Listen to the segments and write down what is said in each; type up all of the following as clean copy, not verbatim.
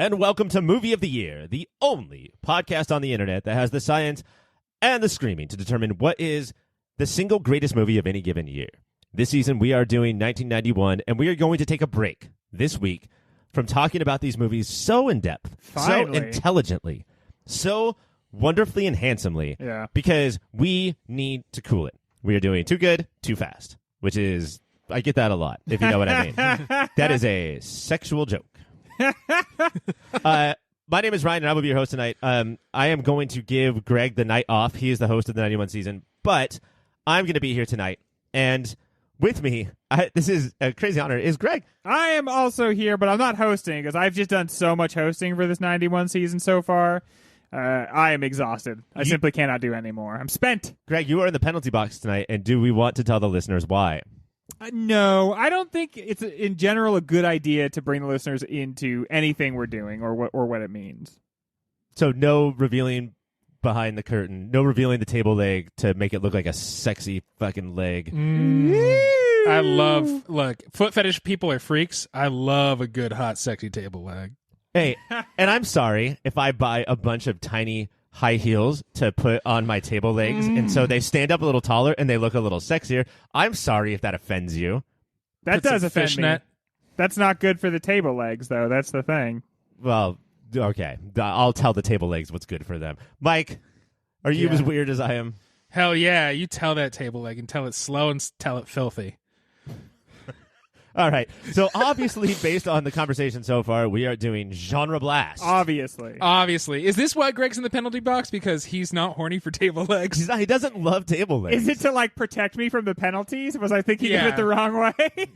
and welcome to Movie of the Year, the only podcast on the internet that has the science and the screaming to determine what is the single greatest movie of any given year. This season, we are doing 1991, and we are going to take a break this week from talking about these movies so in-depth, so intelligently, so wonderfully and handsomely, because we need to cool it. We are doing Too Good, Too Fast, which is, I get that a lot, if you know what I mean. That is a sexual joke. My name is Ryan, and I will be your host tonight. I am going to give Greg the night off. He is the host of the 91 season, but I'm going to be here tonight, and with me, this is a crazy honor, is Greg. I am also here, but I'm not hosting because I've just done so much hosting for this 91 season so far. I am exhausted. I simply cannot do any more. I'm spent. Greg, you are in the penalty box tonight, and do we want to tell the listeners why? No, I don't think it's in general a good idea to bring the listeners into anything we're doing or what it means. So no revealing behind the curtain, no revealing the table leg to make it look like a sexy fucking leg. I love, look, foot fetish people are freaks. I love a good hot sexy table leg. Hey, and I'm sorry if I buy a bunch of tiny high heels to put on my table legs, and so they stand up a little taller and they look a little sexier. I'm sorry if that offends you. That does offend me. That's not good for the table legs, though. That's the thing. Well, okay. I'll tell the table legs what's good for them. Mike, are you as weird as I am? Hell yeah. You tell that table leg and tell it slow and tell it filthy. All right. So obviously, based on the conversation so far, we are doing GenreBlast. Obviously. Is this why Greg's in the penalty box? Because he's not horny for table legs? He doesn't love table legs. Is it to, protect me from the penalties? Was I thinking of it the wrong way?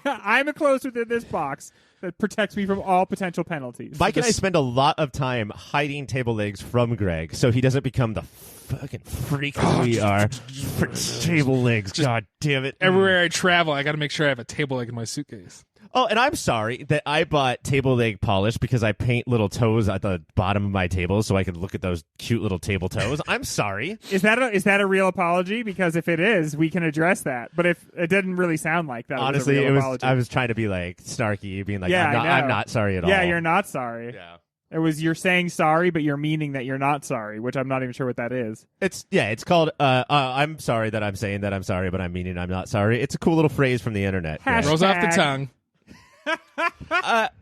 I'm enclosed within this box that protects me from all potential penalties. Mike and I spend a lot of time hiding table legs from Greg so he doesn't become the fucking freak that we are for table legs. God damn it. Everywhere I travel, I got to make sure I have a table leg in my suitcase. Oh, and I'm sorry that I bought table leg polish because I paint little toes at the bottom of my table so I could look at those cute little table toes. I'm sorry. Is that a real apology? Because if it is, we can address that. But if it didn't really sound like that, honestly, was a real apology. I was trying to be snarky, being like, I'm not sorry at all. Yeah, you're not sorry. Yeah. It was you're saying sorry, but you're meaning that you're not sorry, which I'm not even sure what that is. It's called I'm sorry that I'm saying that I'm sorry, but I'm meaning I'm not sorry. It's a cool little phrase from the internet. Rolls off the tongue.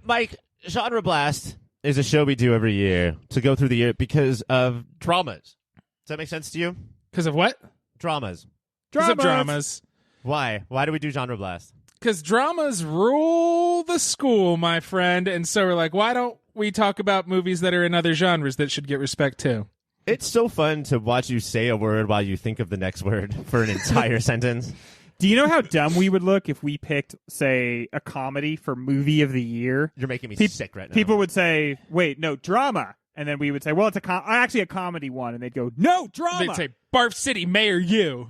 Mike, GenreBlast is a show we do every year to go through the year because of dramas. Does that make sense to you? Because of what? Dramas. Because of dramas. Why? Why do we do GenreBlast? Because dramas rule the school, my friend. And so we're like, why don't we talk about movies that are in other genres that should get respect too? It's so fun to watch you say a word while you think of the next word for an entire sentence. Do you know how dumb we would look if we picked, say, a comedy for movie of the year? You're making me sick right now. People would say, wait, no, drama. And then we would say, well, it's actually a comedy one. And they'd go, no, drama. They'd say, Barf City, Mayor, you.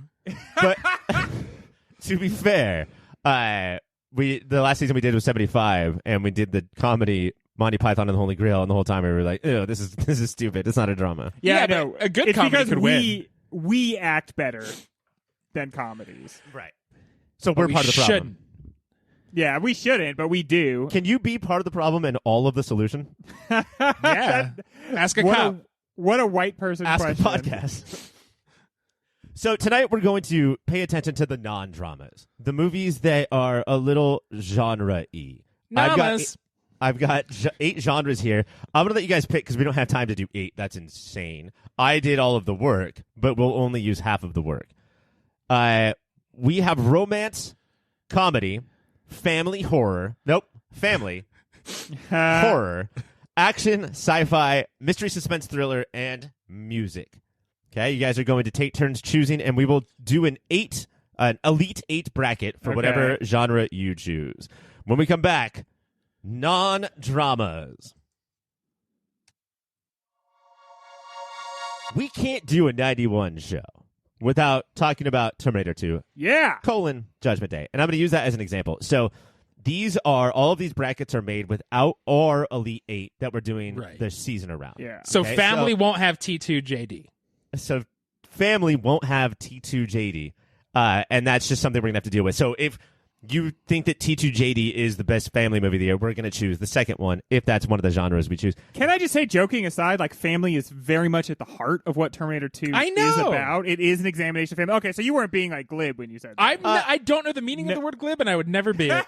But to be fair, the last season we did was 75, and we did the comedy Monty Python and the Holy Grail, and the whole time we were like, ew, this is stupid. It's not a drama. Yeah, no, a good it's comedy because could win. We act better than comedies. Right. So we're part of the problem. Yeah, we shouldn't, but we do. Can you be part of the problem and all of the solution? Yeah. Ask a cop. What a white person Ask question. a podcast. So tonight we're going to pay attention to the non-dramas, the movies that are a little genre-y. I've got 8 genres here. I'm going to let you guys pick because we don't have time to do 8. That's insane. I did all of the work, but we'll only use half of the work. We have romance, comedy, family horror. Nope. Family. Horror. Action, sci-fi, mystery, suspense, thriller, and music. Okay, you guys are going to take turns choosing, and we will do an Elite 8 bracket for whatever genre you choose. When we come back, non-dramas. We can't do a 91 show without talking about Terminator 2. Yeah. Judgment Day. And I'm going to use that as an example. So all of these brackets are made without our Elite 8 that we're doing this season around. Yeah. So family won't have T2JD. So family won't have T2JD. And that's just something we're going to have to deal with. So if You think that T2JD is the best family movie of the year. We're going to choose the second one if that's one of the genres we choose. Can I just say, joking aside, like family is very much at the heart of what Terminator 2 is about. It is an examination of family. Okay, so you weren't being like glib when you said that. I don't know the meaning of the word glib, and I would never be it.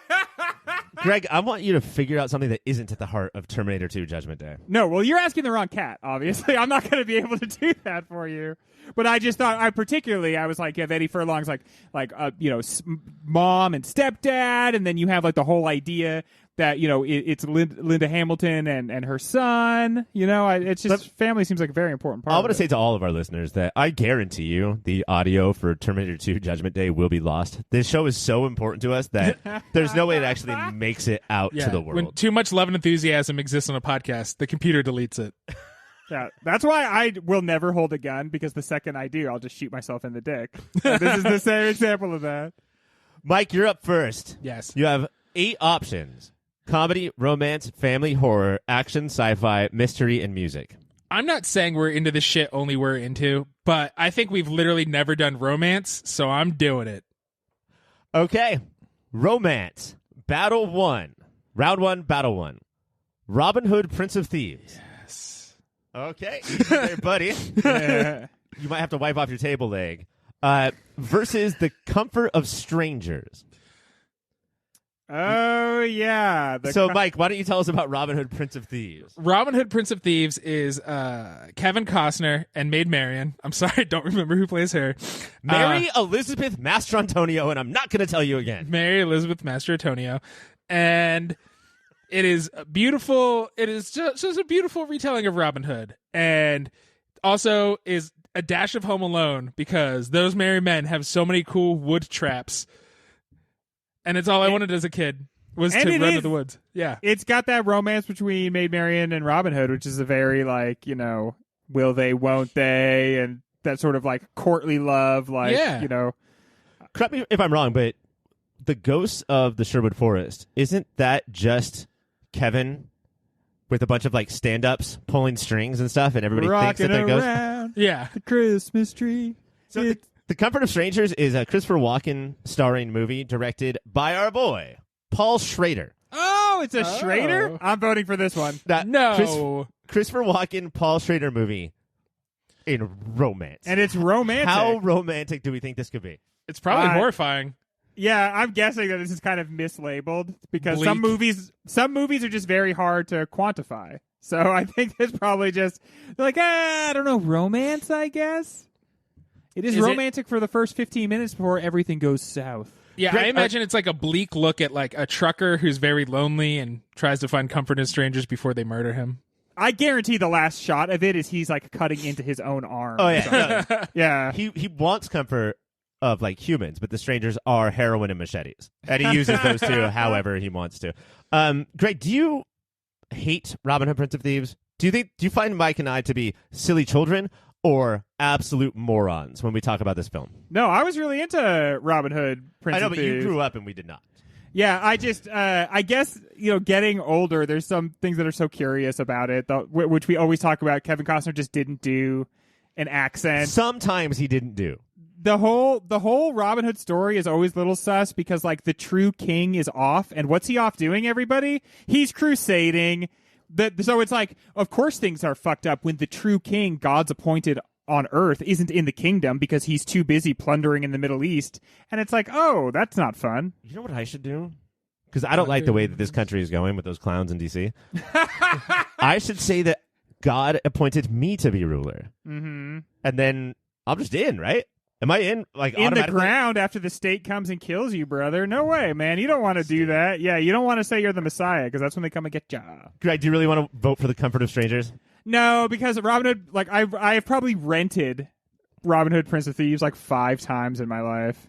Greg, I want you to figure out something that isn't at the heart of Terminator 2 Judgment Day. No, well, you're asking the wrong cat, obviously. I'm not going to be able to do that for you. But I just thought, I was like, Eddie Furlong's mom and stepdad, and then you have like the whole idea that, it's Linda Hamilton and her son. It's just family seems like a very important part. I want to say to all of our listeners that I guarantee you the audio for Terminator 2 Judgment Day will be lost. This show is so important to us that there's no way it actually makes it out to the world. When too much love and enthusiasm exists on a podcast, the computer deletes it. Yeah, that's why I will never hold a gun, because the second I do, I'll just shoot myself in the dick. This is the same example of that. Mike, you're up first. Yes. You have 8 options: comedy, romance, family, horror, action, sci-fi, mystery, and music. I'm not saying we're into the shit only we're into, but I think we've literally never done romance, so I'm doing it. Okay. Romance. Battle 1. Round 1, Battle 1. Robin Hood, Prince of Thieves. Okay, easy there, buddy. You might have to wipe off your table leg. Versus The Comfort of Strangers. Oh, yeah. Mike, why don't you tell us about Robin Hood, Prince of Thieves? Robin Hood, Prince of Thieves is Kevin Costner and Maid Marian. I'm sorry, I don't remember who plays her. Mary Elizabeth Mastrantonio, and I'm not going to tell you again. Mary Elizabeth Mastrantonio. And it is beautiful. It is just a beautiful retelling of Robin Hood. And also is a dash of Home Alone, because those merry men have so many cool wood traps. And it's all I wanted as a kid was to run to the woods. Yeah. It's got that romance between Maid Marian and Robin Hood, which is a very will they, won't they, and that sort of like courtly love, Correct me if I'm wrong, but the ghosts of the Sherwood Forest, isn't that just Kevin with a bunch of like stand-ups pulling strings and stuff, and everybody thinks that they're ghosts? Yeah, the Christmas tree. So the Comfort of Strangers is a Christopher Walken starring movie directed by our boy Paul Schrader. Oh, it's a Schrader? I'm voting for this one. Christopher Walken, Paul Schrader movie in romance, and it's romantic. How romantic do we think this could be? It's probably horrifying. Yeah, I'm guessing that this is kind of mislabeled, because Bleak. some movies are just very hard to quantify. So I think it's probably just like, I don't know, romance, I guess. It is romantic for the first 15 minutes before everything goes south. Yeah, I imagine it's like a bleak look at like a trucker who's very lonely and tries to find comfort in strangers before they murder him. I guarantee the last shot of it is he's like cutting into his own arm. Oh yeah. Yeah. He wants comfort of like humans, but the strangers are heroin and machetes, and he uses those two however he wants to. Greg, do you hate Robin Hood, Prince of Thieves? Do you find Mike and I to be silly children or absolute morons when we talk about this film? No, I was really into Robin Hood, Prince of Thieves. I know, but you grew up and we did not. Yeah, I just, I guess, getting older, there's some things that are so curious about it, which we always talk about. Kevin Costner just didn't do an accent. Sometimes he didn't do. The whole Robin Hood story is always a little sus, because like the true king is off, and what's he off doing, everybody? He's crusading. So it's like, of course things are fucked up when the true king, God's appointed on Earth, isn't in the kingdom because he's too busy plundering in the Middle East. And it's like, oh, that's not fun. You know what I should do? Because I don't like the way that this country is going with those clowns in D.C. I should say that God appointed me to be ruler. Mm-hmm. And then I'm just in, right? Am I in? Like in the ground after the state comes and kills you, brother? No way, man. You don't want to do that. Yeah, you don't want to say you're the Messiah, because that's when they come and get you. Greg, do you really want to vote for The Comfort of Strangers? No, because Robin Hood, like I've probably rented Robin Hood, Prince of Thieves like 5 times in my life.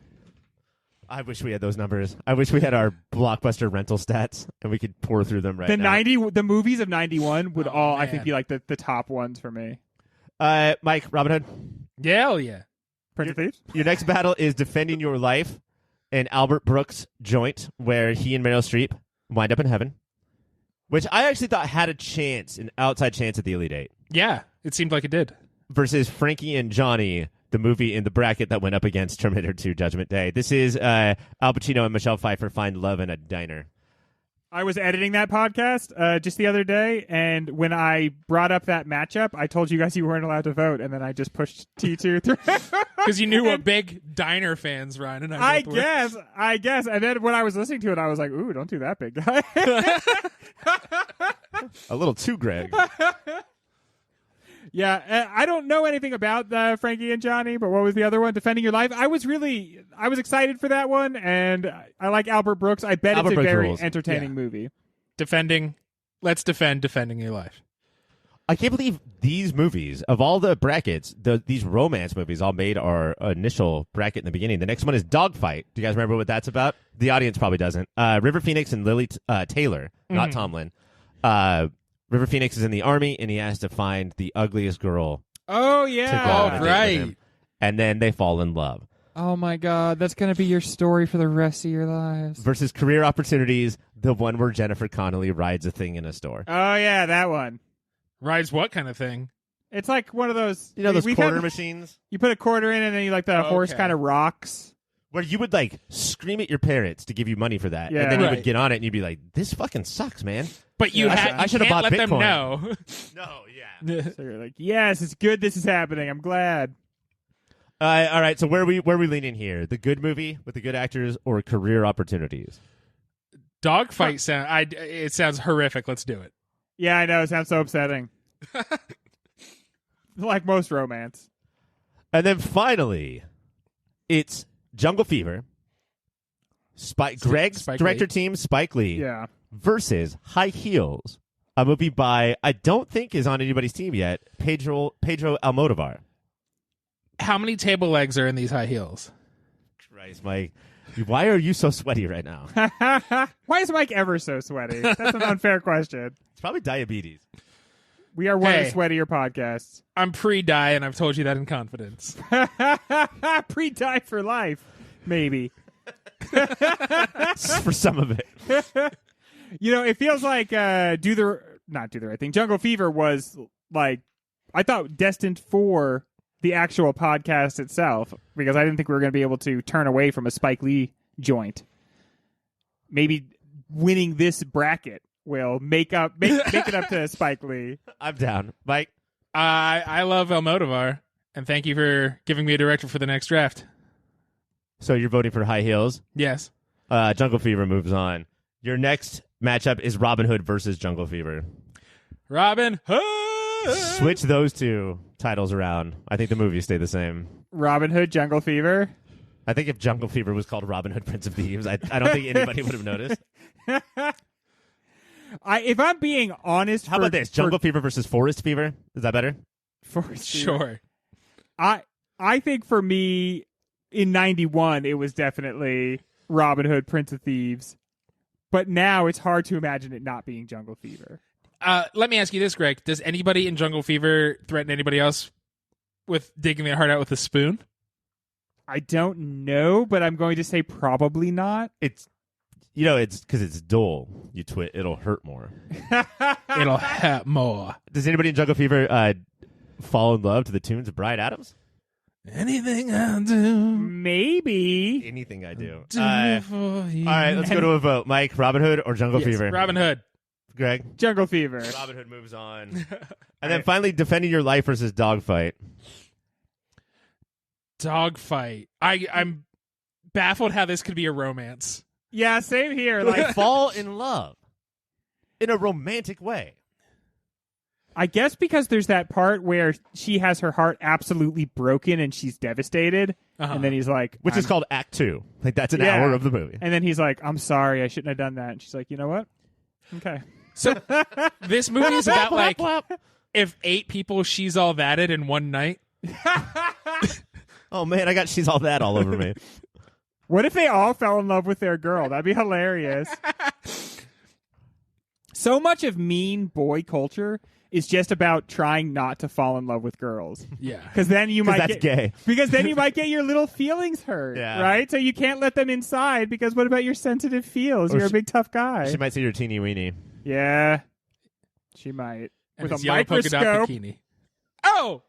I wish we had those numbers. I wish we had our Blockbuster rental stats and we could pour through them now. The movies of 91 would I think, be like the top ones for me. Mike, Robin Hood? Hell yeah. Prince of Thieves? Your next battle is defending your life in Albert Brooks' joint, where he and Meryl Streep wind up in heaven, which I actually thought had an outside chance at the Elite Eight. Yeah, it seemed like it did. Versus Frankie and Johnny the movie in the bracket that went up against Terminator 2 Judgment Day. This is Al Pacino and Michelle Pfeiffer find love in a diner. I was editing that podcast just the other day, and when I brought up that matchup, I told you guys you weren't allowed to vote, and then I just pushed T2 through. Because you knew what big diner fans Ryan and I guess. And then when I was listening to it, I was like, ooh, don't do that, big guy. A little too Greg. Yeah, I don't know anything about Frankie and Johnny, but what was the other one? Defending Your Life. I was excited for that one, and I like Albert Brooks. I bet it's a very entertaining movie. Let's defend Defending Your Life. I can't believe these movies, of all the brackets, these romance movies all made our initial bracket in the beginning. The next one is Dogfight. Do you guys remember what that's about? The audience probably doesn't. River Phoenix and Lily Taylor, not Tomlin. River Phoenix is in the army, and he has to find the ugliest girl. Oh, yeah. Right. And then they fall in love. Oh, my God. That's going to be your story for the rest of your lives. Versus Career Opportunities, the one where Jennifer Connelly rides a thing in a store. Oh, yeah, that one. Rides what kind of thing? It's like one of those... You know those quarter machines? You put a quarter in, and then the horse kind of rocks. Where you would, scream at your parents to give you money for that. Yeah. And then you would get on it, and you'd be like, this fucking sucks, man. But I should have bought Bitcoin. Them know. No, yeah. So you're like, yes, it's good this is happening. I'm glad. All right, so where are we leaning here? The good movie with the good actors or Career Opportunities? Dogfight it sounds horrific. Let's do it. Yeah, I know. It sounds so upsetting. Like most romance. And then finally, it's Jungle Fever. Greg's director team, Spike Lee. Yeah. Versus High Heels, a movie by, I don't think is on anybody's team yet, Pedro Almodovar. How many table legs are in these high heels? Christ, Mike. Why are you so sweaty right now? Why is Mike ever so sweaty? That's an unfair question. It's probably diabetes. We are one of the sweatier podcasts. I'm pre-die, and I've told you that in confidence. Pre-die for life, maybe. For some of it. It feels like Do the Right Thing. Jungle Fever was I thought destined for the actual podcast itself, because I didn't think we were going to be able to turn away from a Spike Lee joint. Maybe winning this bracket will make it up to Spike Lee. I'm down. Mike? I love Almodovar, and thank you for giving me a director for the next draft. So you're voting for High Heels? Yes. Jungle Fever moves on. Your next matchup is Robin Hood versus Jungle Fever. Robin Hood! Switch those two titles around. I think the movies stay the same. Robin Hood, Jungle Fever? I think if Jungle Fever was called Robin Hood, Prince of Thieves, I don't think anybody would have noticed. If I'm being honest... How about this? Jungle Fever versus Forest Fever? Is that better? Forest Fever. Sure. I think for me, in 91, it was definitely Robin Hood, Prince of Thieves. But now it's hard to imagine it not being Jungle Fever. Let me ask you this, Greg. Does anybody in Jungle Fever threaten anybody else with digging their heart out with a spoon? I don't know, but I'm going to say probably not. It's because it's dull. You twit, it'll hurt more. It'll hurt more. Does anybody in Jungle Fever fall in love to the tunes of Bryan Adams? Anything I do. Maybe. Anything I do. For you. All right, let's go to a vote. Mike, Robin Hood or Jungle Fever? Robin Hood. Greg? Jungle Fever. Robin Hood moves on. And then finally, Defending Your Life versus Dogfight. Dogfight. I'm baffled how this could be a romance. Yeah, same here. They fall in love in a romantic way. I guess because there's that part where she has her heart absolutely broken and she's devastated. And then he's like... Which is called Act 2. That's an hour of the movie. And then he's like, I'm sorry, I shouldn't have done that. And she's like, you know what? Okay. So this movie is about if 8 people she's all thatted in one night. Oh man, I got She's All That all over me. What if they all fell in love with their girl? That'd be hilarious. So much of mean boy culture is just about trying not to fall in love with girls. Yeah. Because then you might that's gay. Because then you might get your little feelings hurt. Yeah. Right? So you can't let them inside because what about your sensitive feels? You're a big tough guy. She might say you're teeny weeny. Yeah. She might. And with his a yellow polka dot microscope. bikini. Oh!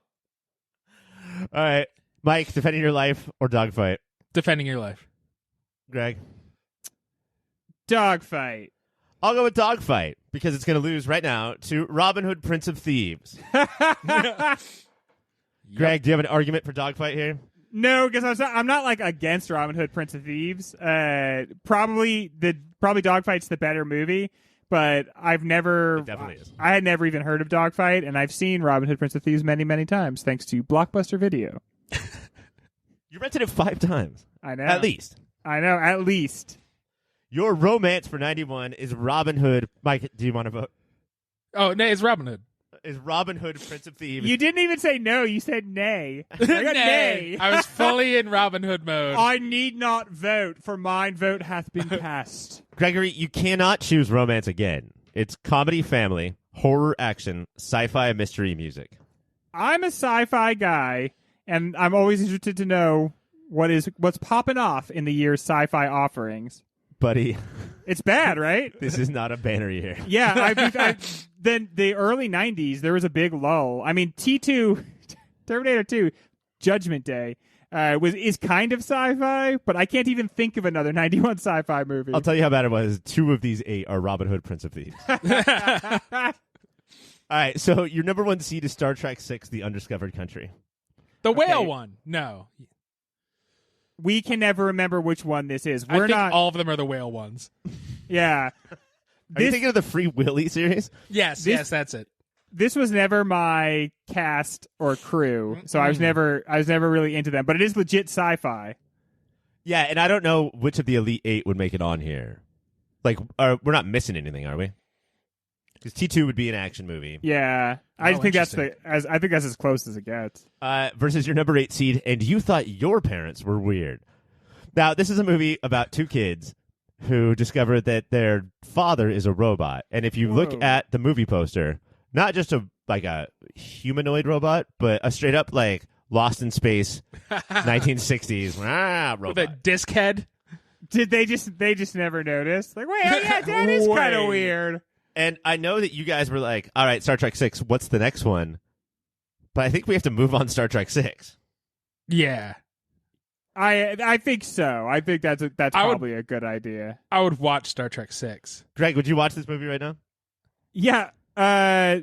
All right. Mike, defending your life or dogfight? Defending your life. Greg? Dogfight. I'll go with dogfight because it's going to lose right now to Robin Hood, Prince of Thieves. Greg, do you have an argument for dogfight here? No, because I'm not like against Robin Hood, Prince of Thieves. Probably Dogfight's the better movie, but I've never. It definitely is. I had never even heard of Dogfight, and I've seen Robin Hood, Prince of Thieves many, many times thanks to Blockbuster Video. You rented it 5 times. I know. At least. I know. At least. Your romance for 91 is Robin Hood. Mike, do you want to vote? Oh, no, it's Robin Hood. Is Robin Hood, Prince of Thieves. You didn't even say no. You said nay. I got nay. I was fully in Robin Hood mode. I need not vote, for mine vote hath been cast. Gregory, you cannot choose romance again. It's comedy, family, horror, action, sci-fi, mystery, music. I'm a sci-fi guy, and I'm always interested to know what's popping off in the year's sci-fi offerings. Buddy, it's bad, right? This is not a banner year. Yeah, then the early 90s, there was a big lull. I mean, T2, Terminator 2, Judgment Day, is kind of sci-fi, but I can't even think of another 91 sci-fi movie. I'll tell you how bad it was. 2 of these 8 are Robin Hood, Prince of Thieves. All right, so your number 1 seed is Star Trek 6, The Undiscovered Country. The whale one. No. We can never remember which one this is. I think all of them are the whale ones. Yeah. Are you thinking of the Free Willy series? Yes, that's it. This was never my cast or crew, so I was never really into them. But it is legit sci-fi. Yeah, and I don't know which of the Elite 8 would make it on here. Like, we're not missing anything, are we? Because T2 would be an action movie. Yeah, I think that's as close as it gets. Versus your number 8 seed, and you thought your parents were weird. Now, this is a movie about 2 kids who discover that their father is a robot. And if you look at the movie poster, not just a humanoid robot, but a straight up like Lost in Space 1960s robot. With a disc head. Did they just never notice? Like, wait, oh yeah, that is kind of weird. And I know that you guys were like, all right, Star Trek 6, what's the next one? But I think we have to move on Star Trek 6. Yeah. I think so. I think that's probably a good idea. I would watch Star Trek 6. Greg, would you watch this movie right now? Yeah.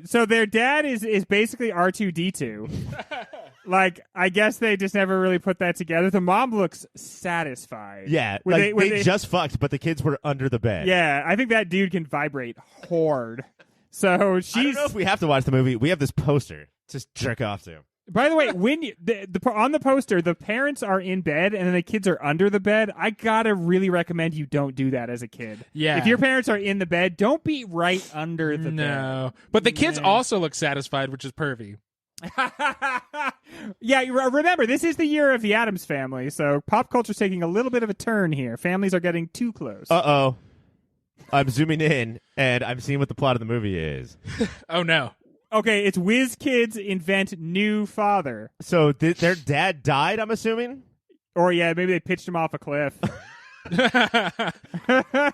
So their dad is basically R2-D2. Like, I guess they just never really put that together. The mom looks satisfied. Yeah, they just fucked, but the kids were under the bed. Yeah, I think that dude can vibrate hard. So she's. I don't know if we have to watch the movie. We have this poster to jerk off to. By the way, when on the poster, the parents are in bed and then the kids are under the bed. I gotta really recommend you don't do that as a kid. Yeah. If your parents are in the bed, don't be right under the bed. No. But the kids also look satisfied, which is pervy. Yeah, remember, this is the year of the Addams Family, so pop culture's taking a little bit of a turn here. Families are getting too close. Uh-oh. I'm zooming in, and I'm seeing what the plot of the movie is. Oh, no. Okay, it's whiz kids invent new father. So their dad died, I'm assuming? Or, yeah, maybe they pitched him off a cliff.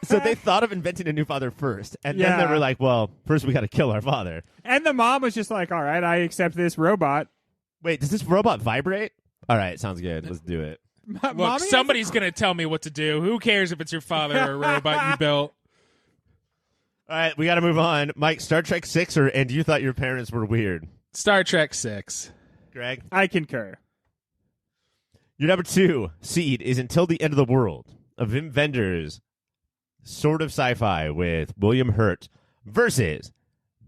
So they thought of inventing a new father first, and then they were like, well, first we got to kill our father. And the mom was just like, all right, I accept this robot. Wait, does this robot vibrate? All right, sounds good. Let's do it. Look, somebody's going to tell me what to do. Who cares if it's your father or a robot you built? All right, we got to move on. Mike, Star Trek 6 and you thought your parents were weird? Star Trek 6. Greg? I concur. Your number 2 seed is Until the End of the World, a Wim Wenders sort of sci-fi with William Hurt versus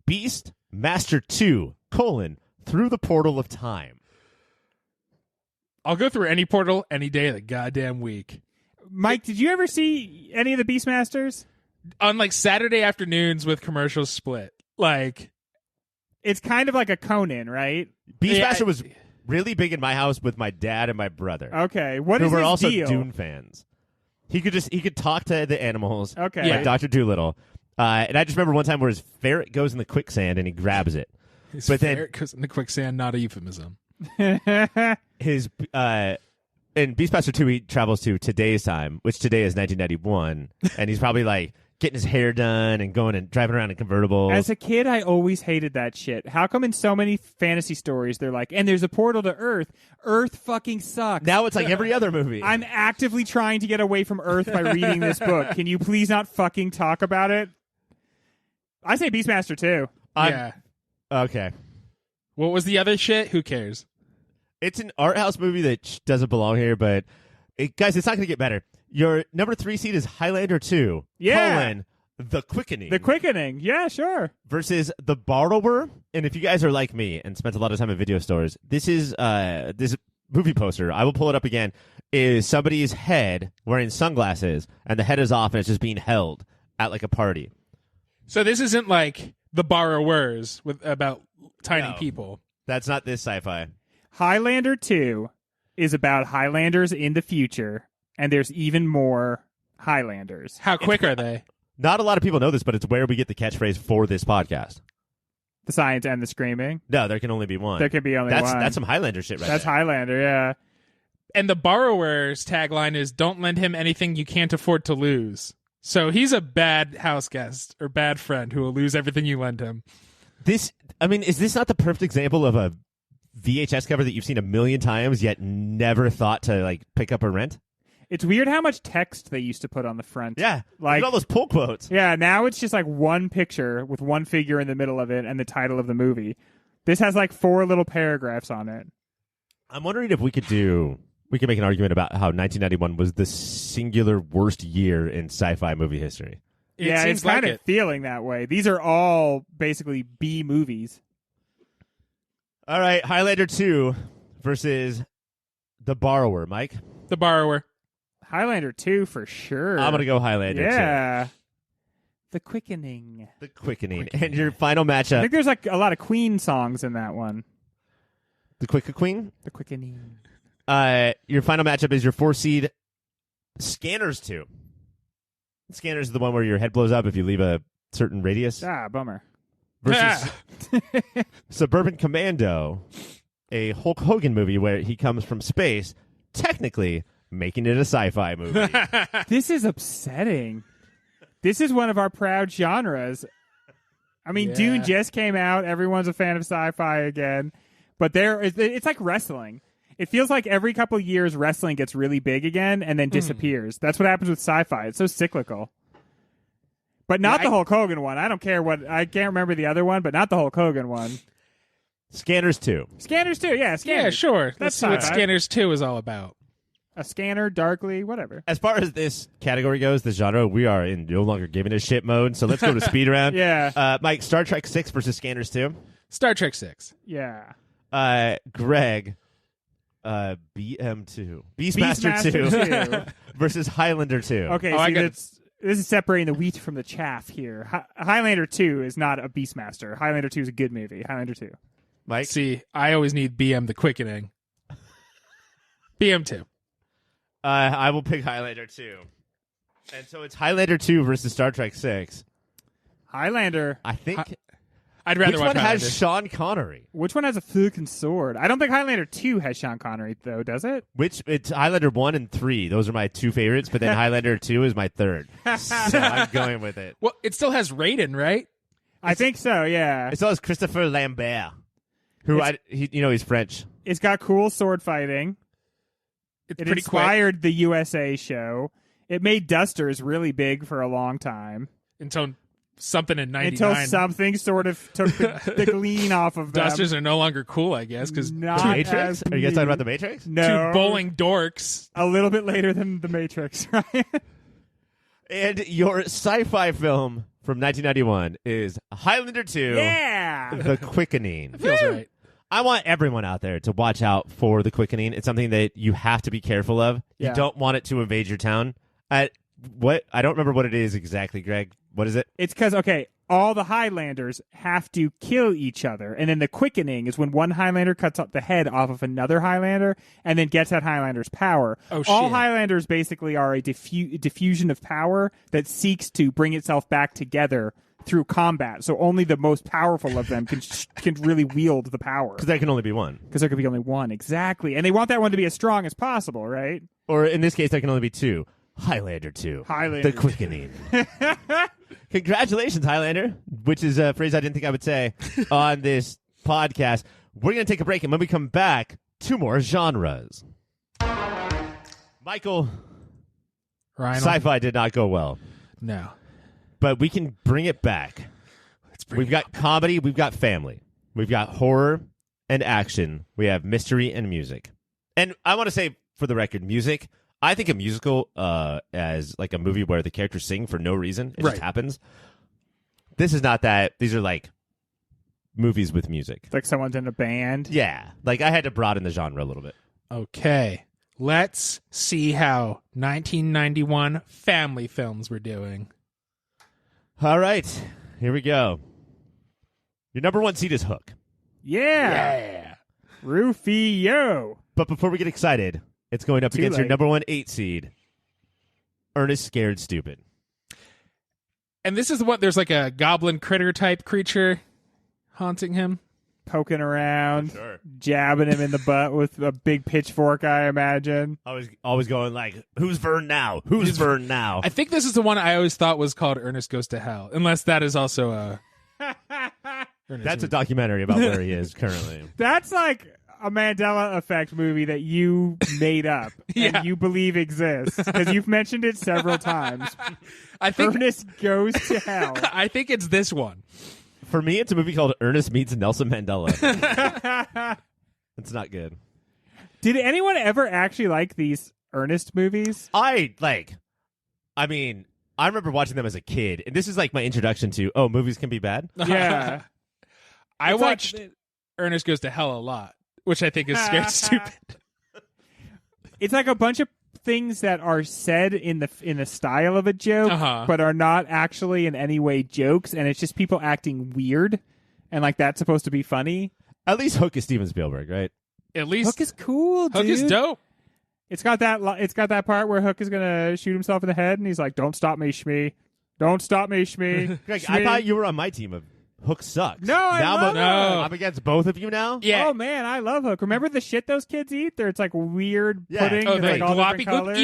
Beast Master 2, Through the Portal of Time. I'll go through any portal any day of the goddamn week. Mike, did you ever see any of the Beastmasters? On like Saturday afternoons with commercials split. Like, it's kind of like a Conan, right? Beastmaster was really big in my house with my dad and my brother. Okay, what is who were his also deal? Dune fans. He could talk to the animals. Okay, like Dr. Dolittle. And I just remember one time where his ferret goes in the quicksand and he grabs it. His ferret goes in the quicksand, not a euphemism. His in Beastmaster 2, he travels to today's time, which today is 1991, and he's probably like getting his hair done and going and driving around in convertibles. As a kid, I always hated that shit. How come in so many fantasy stories they're like, and there's a portal to Earth. Earth fucking sucks. Now it's like every other movie. I'm actively trying to get away from Earth by reading this book. Can you please not fucking talk about it? I say Beastmaster too. Yeah. Okay. What was the other shit? Who cares? It's an art house movie that doesn't belong here, but guys, it's not going to get better. Your number 3 seed is Highlander 2. Yeah. The Quickening. The Quickening. Yeah, sure. Versus The Borrower. And if you guys are like me and spent a lot of time at video stores, this is this movie poster. I will pull it up again. Is somebody's head wearing sunglasses, and the head is off, and it's just being held at like a party. So this isn't like The Borrowers about tiny people. That's not this sci-fi. Highlander 2 is about Highlanders in the future, and there's even more Highlanders. How quick are they? Not a lot of people know this, but it's where we get the catchphrase for this podcast. The science and the screaming? No, there can only be one. There can be only one. That's some Highlander shit right That's there. Highlander, yeah. And The Borrower's tagline is, don't lend him anything you can't afford to lose. So he's a bad house guest or bad friend who will lose everything you lend him. Is this not the perfect example of a VHS cover that you've seen a million times yet never thought to like pick up or rent? It's weird how much text they used to put on the front. Yeah, like look at all those pull quotes. Yeah, now it's just like one picture with one figure in the middle of it and the title of the movie. This has like 4 little paragraphs on it. I'm wondering if we could make an argument about how 1991 was the singular worst year in sci-fi movie history. Yeah, it's kind of feeling that way. These are all basically B movies. All right, Highlander 2 versus The Borrower. Mike? The Borrower. Highlander 2 for sure. I'm going to go Highlander 2. Yeah. The Quickening. The Quickening. And your final matchup. I think there's like a lot of Queen songs in that one. The Queen? The Quickening. Your final matchup is your 4 seed Scanners 2. Scanners is the one where your head blows up if you leave a certain radius. Ah, bummer. Versus Suburban Commando, a Hulk Hogan movie where he comes from space, technically making it a sci-fi movie. This is upsetting. This is one of our proud genres. I mean, Dune just came out. Everyone's a fan of sci-fi again. But it's like wrestling. It feels like every couple of years wrestling gets really big again and then disappears. That's what happens with sci-fi. It's so cyclical. But not the Hulk Hogan one. I don't care I can't remember the other one, but not the Hulk Hogan one. Scanners 2. Scanners 2, yeah. Scanners. Yeah, sure. That's what Scanners 2 is all about. A scanner, darkly, whatever. As far as this category goes, this genre, we are in no longer giving a shit mode, so let's go to speed round. Yeah. Mike, Star Trek 6 versus Scanners 2. Star Trek 6. Yeah. Greg, BM2. Beastmaster 2 versus Highlander 2. Okay, this is separating the wheat from the chaff here. Highlander 2 is not a Beastmaster. Highlander 2 is a good movie. Highlander 2. Mike? See, I always need BM the Quickening. BM2. I will pick Highlander 2. And so it's Highlander 2 versus Star Trek 6. Highlander. I think... I'd rather Which watch one Highlander. has Sean Connery? Which one has a fucking sword? I don't think Highlander 2 has Sean Connery, though, does it? It's Highlander 1 and 3. Those are my 2 favorites, but then Highlander 2 is my 3rd. So I'm going with it. Well, it still has Raiden, right? I think so, yeah. It still has Christopher Lambert, who he's French. It's got cool sword fighting. It's It pretty inspired the USA show. It made dusters really big for a long time. quick. Until something in 99. Until something sort of took the glean off of them. Dusters are no longer cool, I guess, because Not The Matrix? as Are you guys talking new. about The Matrix? No. two bowling dorks. A little bit later than The Matrix, right? And your sci-fi film from 1991 is Highlander 2, Yeah. The Quickening. Feels right. I want everyone out there to watch out for The Quickening. It's something that you have to be careful of. Yeah. You don't want it to invade your town. I don't remember what it is exactly, Greg. What is it? It's because, all the Highlanders have to kill each other. And then the Quickening is when one Highlander cuts up the head off of another Highlander and then gets that Highlander's power. Oh, All shit. Highlanders basically are a diffusion of power that seeks to bring itself back together through combat. So only the most powerful of them can really wield the power. Because there can only be one. Because there could be only one. Exactly. And they want that one to be as strong as possible, right? Or in this case, there can only be 2. Highlander 2. Highlander. The Quickening. Congratulations, Highlander, which is a phrase I didn't think I would say on this podcast. We're going to take a break, and when we come back, 2 more genres. Michael, Ryan, sci-fi did not go well. No. But we can bring it back. We've got comedy, we've got family. We've got horror and action. We have mystery and music. And I want to say, for the record, music, I think a musical as like a movie where the characters sing for no reason. It just happens. This is not that. These are like movies with music. Like someone's in a band. Yeah. Like I had to broaden the genre a little bit. Okay. Let's see how 1991 family films were doing. All right. Here we go. Your number 1 seed is Hook. Yeah. Rufio. But before we get excited, it's going up against your number 1 8 seed, Ernest Scared Stupid. And this is what, there's like a goblin critter type creature haunting him. Poking around, Sure. jabbing him in the butt with a big pitchfork, I imagine. Always going like, who's Vern now? Who's Vern now? I think this is the one I always thought was called Ernest Goes to Hell, unless that is also a... That's a documentary about where he is currently. That's like a Mandela Effect movie that you made up and you believe exists because you've mentioned it several times. I think Ernest Goes to Hell. I think it's this one. For me, it's a movie called Ernest Meets Nelson Mandela. It's not good. Did anyone ever actually like these Ernest movies? I remember watching them as a kid, and this is like my introduction to, movies can be bad. Yeah. I It's watched like- Ernest Goes to Hell a lot, which I think is Scared Stupid. It's like a bunch of things that are said in the style of a joke, but are not actually in any way jokes, and it's just people acting weird, and like that's supposed to be funny. At least Hook is Steven Spielberg, right? At least Hook is cool, dude. Hook is dope. It's got that part where Hook is gonna shoot himself in the head, and he's like, "Don't stop me, Shmee! Don't stop me, Shmee!" Greg, Shmee. I thought you were on my team of Hook sucks. No, I now love Hook. I'm against both of you now? Yeah. Oh man, I love Hook. Remember the shit those kids eat? It's like weird Yeah. pudding. Oh, with, the like all gloppy different goop. colors.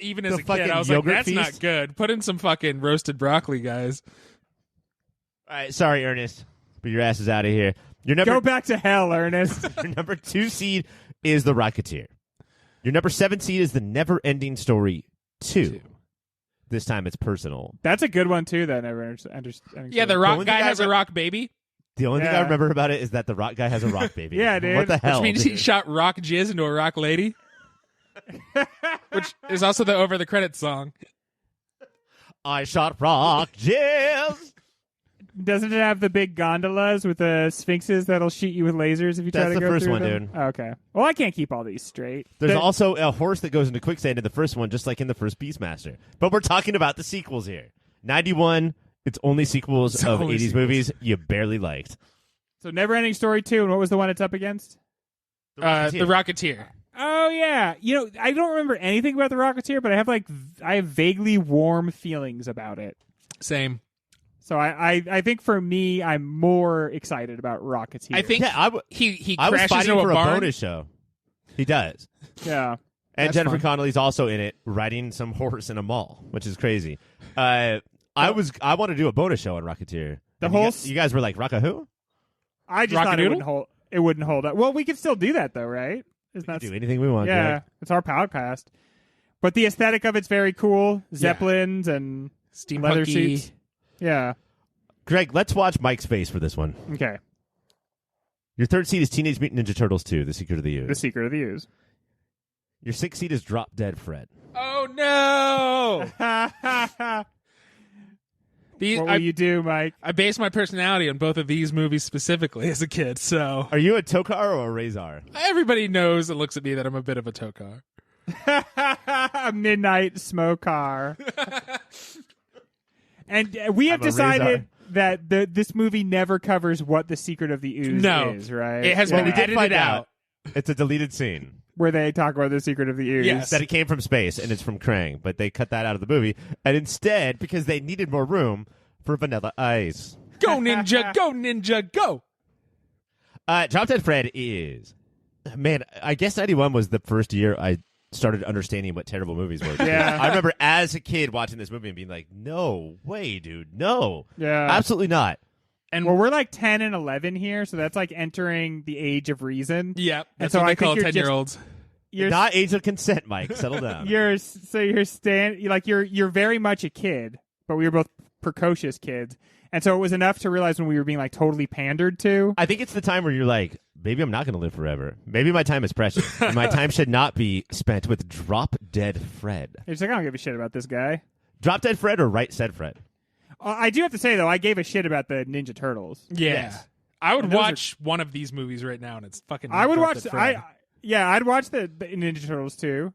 Even The as a kid, fucking I was like, yogurt that's feast? not good. Put in some fucking roasted broccoli, guys. All right, sorry, Ernest, but your ass is out of here. Your Go back to hell, Ernest. Your number 2 seed is The Rocketeer. Your number 7 seed is The Never-Ending Story 2. This time it's personal. That's a good one too. That never understood. Yeah, the rock guy has a rock baby, The only thing I remember about it is that the rock guy has a rock baby. Yeah, dude. What the hell? which means he shot rock jizz into a rock lady, which is also the over the credits song. I shot rock jizz. Doesn't it have the big gondolas with the sphinxes that'll shoot you with lasers if you try That's to the go first through one, them? dude. Oh, okay. Well, I can't keep all these straight. There's also a horse that goes into quicksand in the first one, just like in the first Beastmaster. But we're talking about the sequels here. 91, it's only sequels It's of only 80s sequels. movies you barely liked. So Neverending Story 2, and what was the one it's up against? The Rocketeer. Oh yeah, I don't remember anything about the Rocketeer, but I have vaguely warm feelings about it. Same. So I think for me, I'm more excited about Rocketeer. I think he I was crashes fighting into for a a barn. bonus show. He does. yeah. And That's Jennifer fun. Connelly's also in it, riding some horse in a mall, which is crazy. I want to do a bonus show on Rocketeer. The And whole you guys were like, Rocka who? I just thought Rockadoodle? it wouldn't hold up. Well, we can still do that though, right? Isn't We that can do anything we want. yeah? Greg. It's our podcast. But the aesthetic of it's very cool. Zeppelins and Steampunky. leather suits. Yeah. Greg, let's watch Mike's face for this one. Okay. Your 3rd seed is Teenage Mutant Ninja Turtles 2, The Secret of the Ooze. The Secret of the Ooze. Your 6th seed is Drop Dead Fred. Oh no! What will you do, Mike? I based my personality on both of these movies specifically as a kid, so Are you a Tokar or a Razor? everybody knows and looks at me that I'm a bit of a tokar. A midnight smoke car. And we have I'm a decided Razor. that this movie never covers what the Secret of the Ooze No. is, right? It has Well, been we did edited find out. It's a deleted scene. Where they talk about the Secret of the Ooze. Yes. That it came from space and it's from Krang, but they cut that out of the movie. And instead, because they needed more room for Vanilla Ice. Go ninja, go ninja, go! Drop Dead Fred is... Man, I guess 91 was the first year I started understanding what terrible movies were. Yeah. I remember as a kid watching this movie and being like, no way, dude. No. Yeah. Absolutely not. And well, we're like 10 and 11 here, so that's like entering the age of reason. yeah, that's so what I they call think you're 10-year-olds. You're Not age of consent, Mike. Settle down. You're very much a kid, but we were both precocious kids, and so it was enough to realize when we were being like totally pandered to. I think it's the time where you're like, maybe I'm not going to live forever. Maybe my time is precious. And my time should not be spent with Drop Dead Fred. It's like, I don't give a shit about this guy. Drop Dead Fred or Right Said Fred? I do have to say though, I gave a shit about the Ninja Turtles. Yeah. Yes. I would And those watch one of these movies right now, and it's fucking. I would Drop watch. Dead Fred. I'd watch the Ninja Turtles too.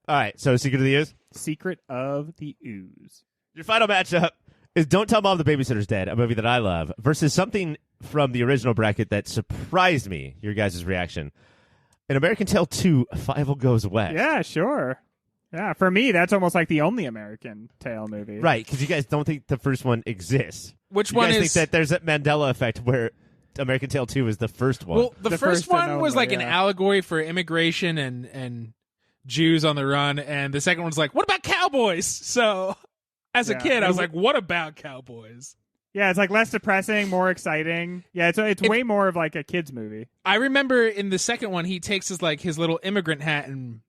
All right, so Secret of the Ooze. Secret of the Ooze. Your final matchup is Don't Tell Mom the Babysitter's Dead, a movie that I love, versus something from the original bracket that surprised me, your guys' reaction. An American Tale 2, Fievel Goes West. Yeah, sure. Yeah, for me, that's almost like the only American Tale movie. Right, because you guys don't think the first one exists. Which you one guys is? think that there's a Mandela effect where American Tale 2 is the first one. Well, the first first and one was only, like an yeah. allegory for immigration and Jews on the run, and the second one's like, what about cowboys? So, as a Yeah. kid, I was like, what about cowboys? Yeah, it's like less depressing, more exciting. Yeah, it's way more of like a kids movie. I remember in the second one, he takes his little immigrant hat and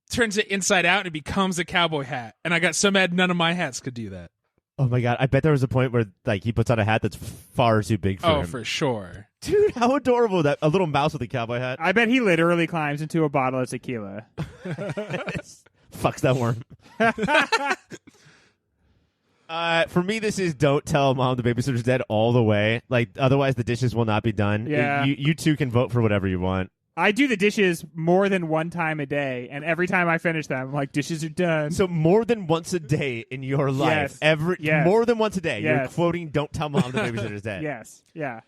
turns it inside out, and it becomes a cowboy hat. And I got so mad, none of my hats could do that. Oh my god, I bet there was a point where like he puts on a hat that's far too big for him. For sure. Dude, how adorable that a little mouse with a cowboy hat. I bet he literally climbs into a bottle of tequila. Fucks that worm. For me, this is Don't Tell Mom the Babysitter's Dead all the way. Like, otherwise the dishes will not be done. Yeah. You two can vote for whatever you want. I do the dishes more than one time a day, and every time I finish them, I'm like, dishes are done. So more than once a day in your life, Yes. more than once a day, you're Yes. quoting Don't Tell Mom the Babysitter's Dead. Yes, yeah.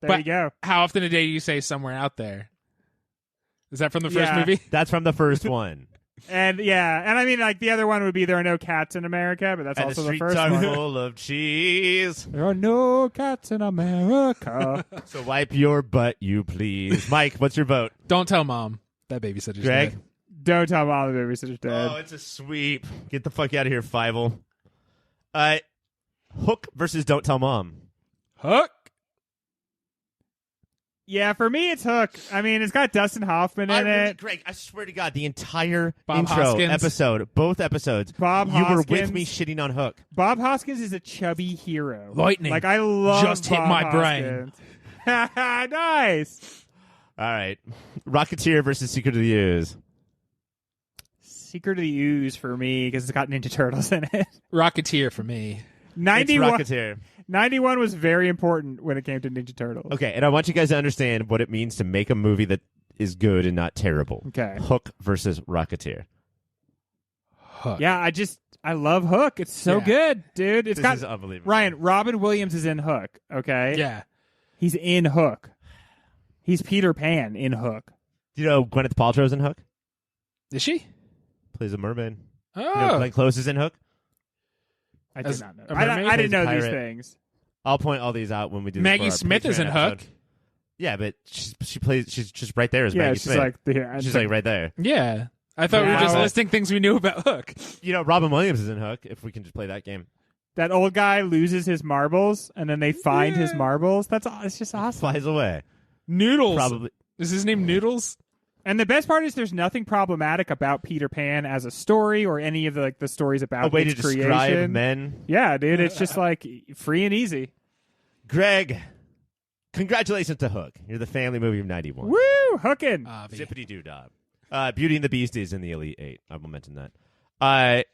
There But you go. How often a day do you say somewhere out there? Is that from the first Yeah. movie? That's from the first one. And I mean, like the other one would be There Are No Cats in America, but that's And also the the streets first are one. full of cheese. There are no cats in America. So wipe your butt, you please. Mike, what's your vote? Don't tell Mom that babysitter's Greg? dead. Don't tell Mom the babysitter's dead. Oh, it's a sweep. Get the fuck out of here, Fievel. Hook versus Don't Tell Mom. Hook. Yeah, for me, it's Hook. I mean, it's got Dustin Hoffman in it. Greg, I swear to God, the entire Bob intro Hoskins. episode, both episodes, Bob you were with Hoskins. me shitting on Hook. Bob Hoskins is a chubby hero. Lightning. Like, I love Just hit Bob my brain. Hoskins. Nice. All right. Rocketeer versus Secret of the Ooze. Secret of the Ooze for me because it's got Ninja Turtles in it. Rocketeer for me. 91, It's Rocketeer. 91 was very important when it came to Ninja Turtles. Okay, and I want you guys to understand what it means to make a movie that is good and not terrible. Okay. Hook versus Rocketeer. Hook. Yeah, I love Hook. It's so Yeah. good, dude. It's This got is unbelievable. Ryan, Robin Williams is in Hook, okay? Yeah. He's in Hook. He's Peter Pan in Hook. Do you know Gwyneth Paltrow's in Hook? Is she? Plays a mermaid. Oh. You know Glenn Close is in Hook? I As did not know. a mermaid? I didn't know Plays these pirate. things. I'll point all these out when we do this Maggie for our Smith is Patreon in episode. Hook. Yeah, but she plays. She's just right there as Yeah, Maggie she's Smith. like the she's like right there. Yeah. I thought we were just Wow. listing things we knew about Hook. You know, Robin Williams is in Hook. If we can just play that game. that old guy loses his marbles and then they find his Yeah. marbles. It's just awesome. Flies away. Noodles. Probably. Is his name Noodles? And the best part is there's nothing problematic about Peter Pan as a story or any of the stories about A way to its describe creation. men. Yeah, dude, it's just like free and easy. Greg, congratulations to Hook. You're the family movie of 91. Woo, hooking. Zippity doo dah. Beauty and the Beast is in the Elite Eight. I will mention that.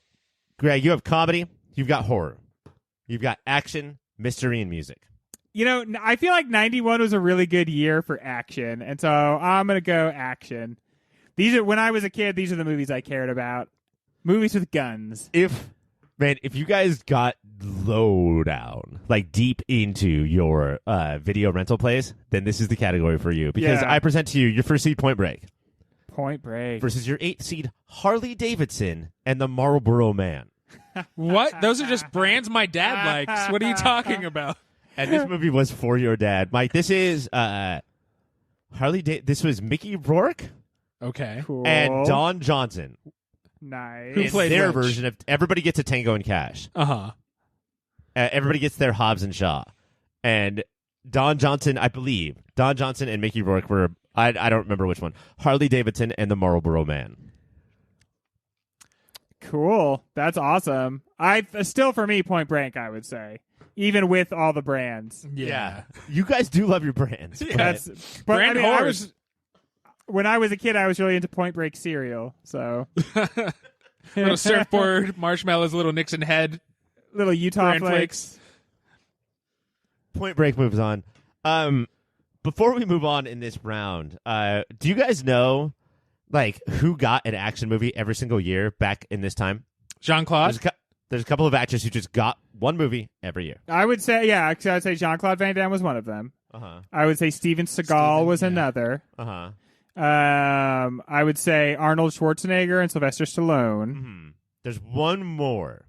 Greg, you have comedy. You've got horror. You've got action, mystery, and music. You know, I feel like 91 was a really good year for action, and so I'm going to go action. When I was a kid, these are the movies I cared about. Movies with guns. If you guys got low down, like deep into your video rental place, then this is the category for you. Because Yeah. I present to you your first seed, Point Break, Point Break. versus your 8th seed, Harley Davidson and the Marlboro Man. What? Those are just brands my dad likes. What are you talking about? And this movie was for your dad, Mike. This is This was Mickey Rourke. Okay. Cool. and Don Johnson. Nice. Who in played their which? version of Everybody Gets a Tango and Cash. Uh-huh. Everybody gets their Hobbs and Shaw. And Don Johnson, I believe, Don Johnson and Mickey Rourke were, I don't remember which one, Harley Davidson and the Marlboro Man. Cool. That's awesome. Still, for me, Point Break, I would say. Even with all the brands. Yeah. You guys do love your brands. Yeah. but- But Brand I whores. when I was a kid, I was really into Point Break cereal. So Little surfboard, marshmallows, little Nixon head, little Utah Bran flakes. Point Break moves on. Before we move on in this round, do you guys know like who got an action movie every single year back in this time? Jean-Claude. There's a couple of actors who just got one movie every year. I would say, yeah, I would say Jean-Claude Van Damme was one of them. Uh-huh. I would say Steven Seagal was yeah. another. Uh-huh. I would say Arnold Schwarzenegger and Sylvester Stallone. Mm-hmm. There's one more.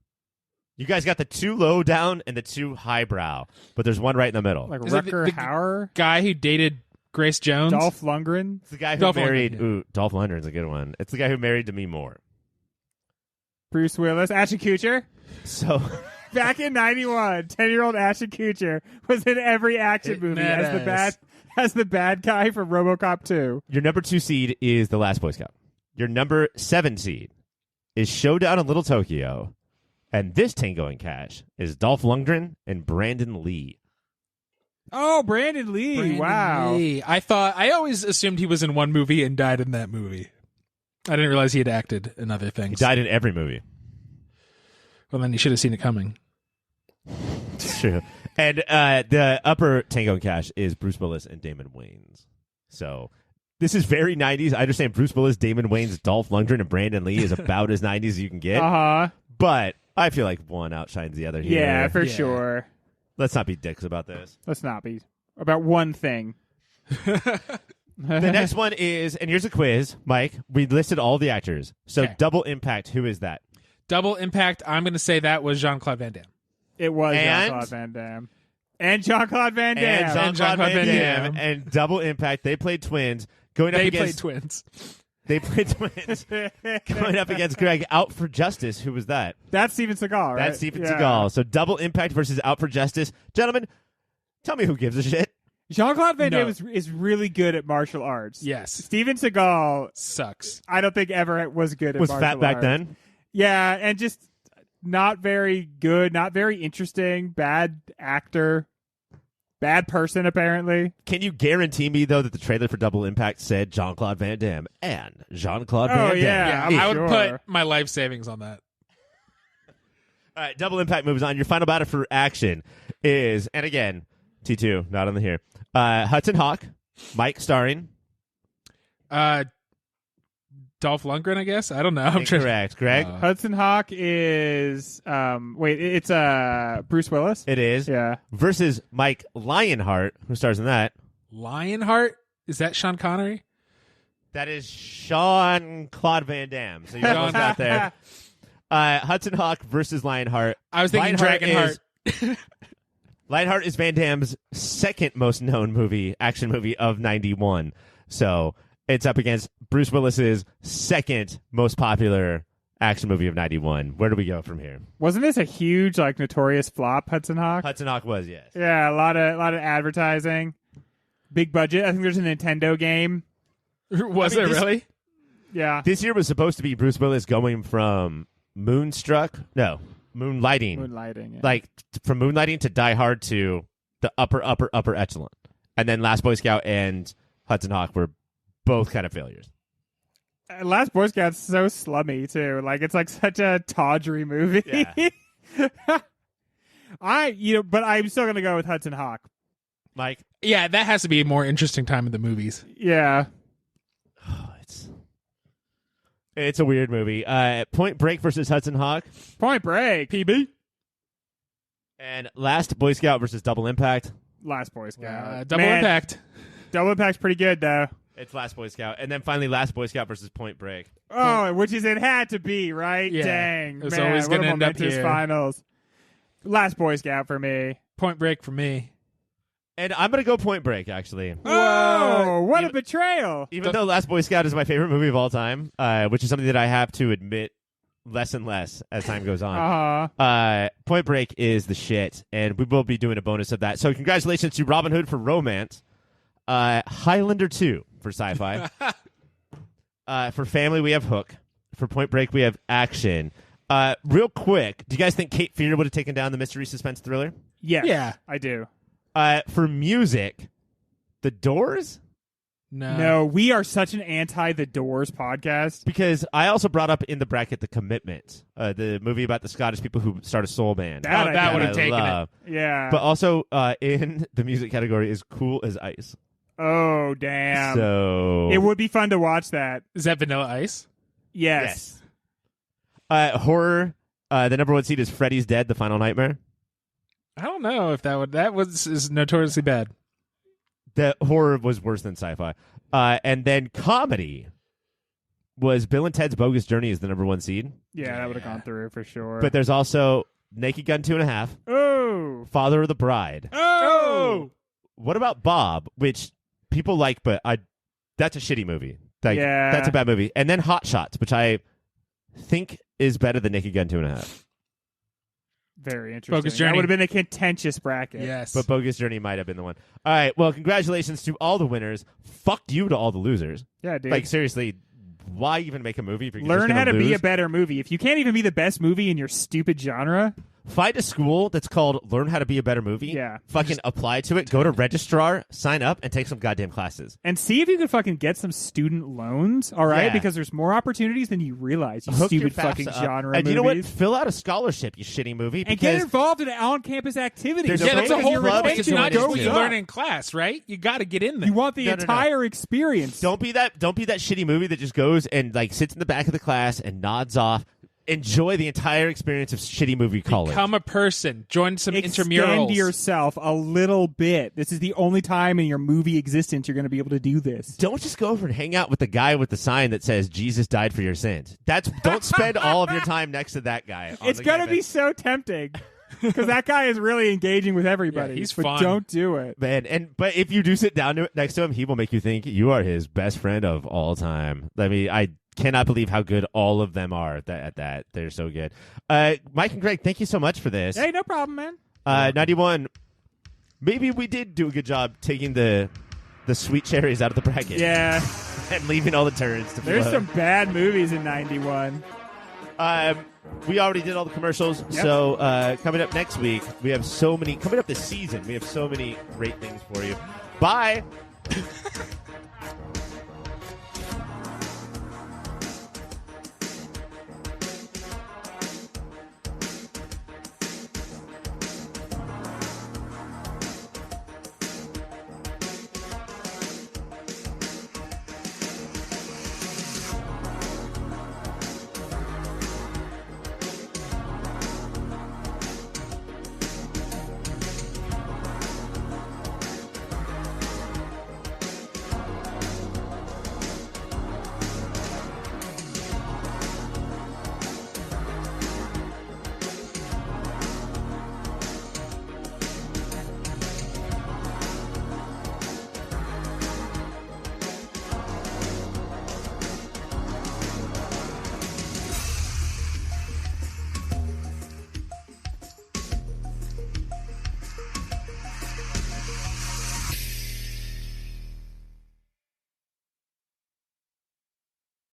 You guys got the two low down and the two highbrow, but there's one right in the middle. Like Is it Rutger the Hauer, Guy who dated Grace Jones. Dolph Lundgren. It's the guy who Dolph married... Lundgren, Ooh, Dolph Lundgren's a good one. It's the guy who married Demi Moore. Bruce Willis, Ashton Kutcher. So... Back in '91, 10-year-old Ashton Kutcher was in every action movie as the bad guy from RoboCop 2. Your number 2 seed is The Last Boy Scout. Your number 7 seed is Showdown in Little Tokyo. And this Tango and Cash is Dolph Lundgren and Brandon Lee. Oh, Brandon Lee! Brandon Wow. Lee. I always assumed he was in one movie and died in that movie. I didn't realize he had acted in other things. He died in every movie. Well, then you should have seen it coming. It's true. And the upper Tango and Cash is Bruce Willis and Damon Wayans. So this is very 90s. I understand Bruce Willis, Damon Wayans, Dolph Lundgren, and Brandon Lee is about as 90s as you can get. Uh-huh. But I feel like one outshines the other here. Yeah, for Yeah. sure. Let's not be dicks about this. Let's not be. About one thing. The next one is, and here's a quiz, Mike. We listed all the actors. So Okay. Double Impact, who is that? Double Impact, I'm going to say that was Jean-Claude Van Damme. It was And- Jean-Claude Van Damme. And Jean-Claude Van Damme. And Jean-Claude Jean-Claude Van Van Damme. Damme. And Double Impact. They played twins. Going up They played against twins. They played twins. Going up against Greg. Out for Justice. Who was that? That's Steven Seagal, right? That's Steven Yeah. Seagal. So Double Impact versus Out for Justice. Gentlemen, tell me who gives a shit. Jean-Claude Van No. Damme is really good at martial arts. Yes. Steven Seagal, Sucks. I don't think ever was good at Was martial fat back arts. then? Yeah, and just not very good, not very interesting, bad actor, bad person, apparently. Can you guarantee me, though, that the trailer for Double Impact said Jean-Claude Van Damme and Jean-Claude Oh, Van Damme? yeah. Yeah, I would sure. put my life savings on that. All right, Double Impact moves on. Your final battle for action is, and again, T2, not on the here. Hudson Hawk, Mike starring. Dolph Lundgren, I guess. I don't know. I'm trying. Incorrect. Greg? Hudson Hawk is it's Bruce Willis. It is. Yeah. Versus Mike Lionheart, who stars in that. Lionheart? Is that Sean Connery? That is Jean-Claude Van Damme. So you almost got there. Hudson Hawk versus Lionheart. I was thinking Lionheart Dragonheart. Lionheart is Van Damme's second most known action movie of 91. So it's up against Bruce Willis's second most popular action movie of 91. Where do we go from here? Wasn't this a huge, notorious flop, Hudson Hawk? Hudson Hawk was, yes. Yeah, a lot of advertising, big budget. I think there's a Nintendo game. Was I mean, it really? Yeah. This year was supposed to be Bruce Willis going from Moonlighting. Moonlighting. Yeah. From Moonlighting to Die Hard to the upper echelon. And then Last Boy Scout and Hudson Hawk were both kind of failures. Last Boy Scout's so slummy too. It's such a tawdry movie. Yeah. But I'm still gonna go with Hudson Hawk. Mike? Yeah, that has to be a more interesting time in the movies. Yeah. It's a weird movie. Point Break versus Hudson Hawk. Point Break. PB. And Last Boy Scout versus Double Impact. Last Boy Scout. Double Man, Impact. Double Impact's pretty good though. It's Last Boy Scout. And then finally Last Boy Scout versus Point Break. Oh, which is it had to be, right? Yeah. Dang. It was man, always what gonna a end up momentous here. finals. Last Boy Scout for me. Point Break for me. And I'm going to go Point Break, actually. Whoa, what a betrayal. Even though Last Boy Scout is my favorite movie of all time, which is something that I have to admit less and less as time goes on. Point Break is the shit, and we will be doing a bonus of that. So congratulations to Robin Hood for romance, Highlander 2 for sci-fi. For family, we have Hook. For Point Break, we have action. Real quick, do you guys think Cape Fear would have taken down the mystery suspense thriller? Yes, Yeah. I do. For music, The Doors? No, we are such an anti-The Doors podcast. Because I also brought up in the bracket The Commitment, the movie about the Scottish people who start a soul band. That would have taken it. Yeah. But also in the music category is Cool as Ice. Oh, damn. So it would be fun to watch that. Is that Vanilla Ice? Yes. Horror, the number one seed is Freddy's Dead, The Final Nightmare. I don't know if is notoriously bad. The horror was worse than sci-fi. And then comedy was Bill and Ted's Bogus Journey is the number one seed. Yeah, that would have gone through for sure. But there's also Naked Gun 2.5. Oh. Father of the Bride. Oh. What about Bob, which people like, but that's a shitty movie. Yeah. That's a bad movie. And then Hot Shots, which I think is better than Naked Gun 2.5. Very interesting. Bogus Journey. That would have been a contentious bracket. Yes. But Bogus Journey might have been the one. All right. Well, congratulations to all the winners. Fuck you to all the losers. Yeah, dude. Like, seriously, why even make a movie if you're Learn just how to lose? be a better movie. If you can't even be the best movie in your stupid genre, find a school that's called Learn How to Be a Better Movie. Yeah. Fucking apply to it. Go to registrar, sign up, and take some goddamn classes. and see if you can fucking get some student loans, all right? Yeah. Because there's more opportunities than you realize, you Hook your stupid fucking FAFSA up. genre And movies. you know what? Fill out a scholarship, you shitty movie. And Because get involved in on-campus activities. There's okay? a That's a Because whole your club. retention It's not just what goes you up. learn in class, right? You got to get in there. You want the No. entire experience. Don't be that shitty movie that just goes and like sits in the back of the class and nods off. Enjoy the entire experience of shitty movie college. Become a person. Join some Extend intramurals. yourself a little bit. This is the only time in your movie existence you're going to be able to do this. Don't just go over and hang out with the guy with the sign that says Jesus died for your sins. Don't spend all of your time next to that guy. It's going to be so tempting because that guy is really engaging with everybody. Yeah, he's but fun. don't do it. Man, but if you do sit down next to him, he will make you think you are his best friend of all time. I cannot believe how good all of them are at that. They're so good. Mike and Greg, thank you so much for this. Hey, no problem, man. 91, maybe we did do a good job taking the sweet cherries out of the bracket. Yeah. And leaving all the turds to There's float. some bad movies in 91. We already did all the commercials, Yep. so coming up next week, we have so many, coming up this season, we have so many great things for you. Bye!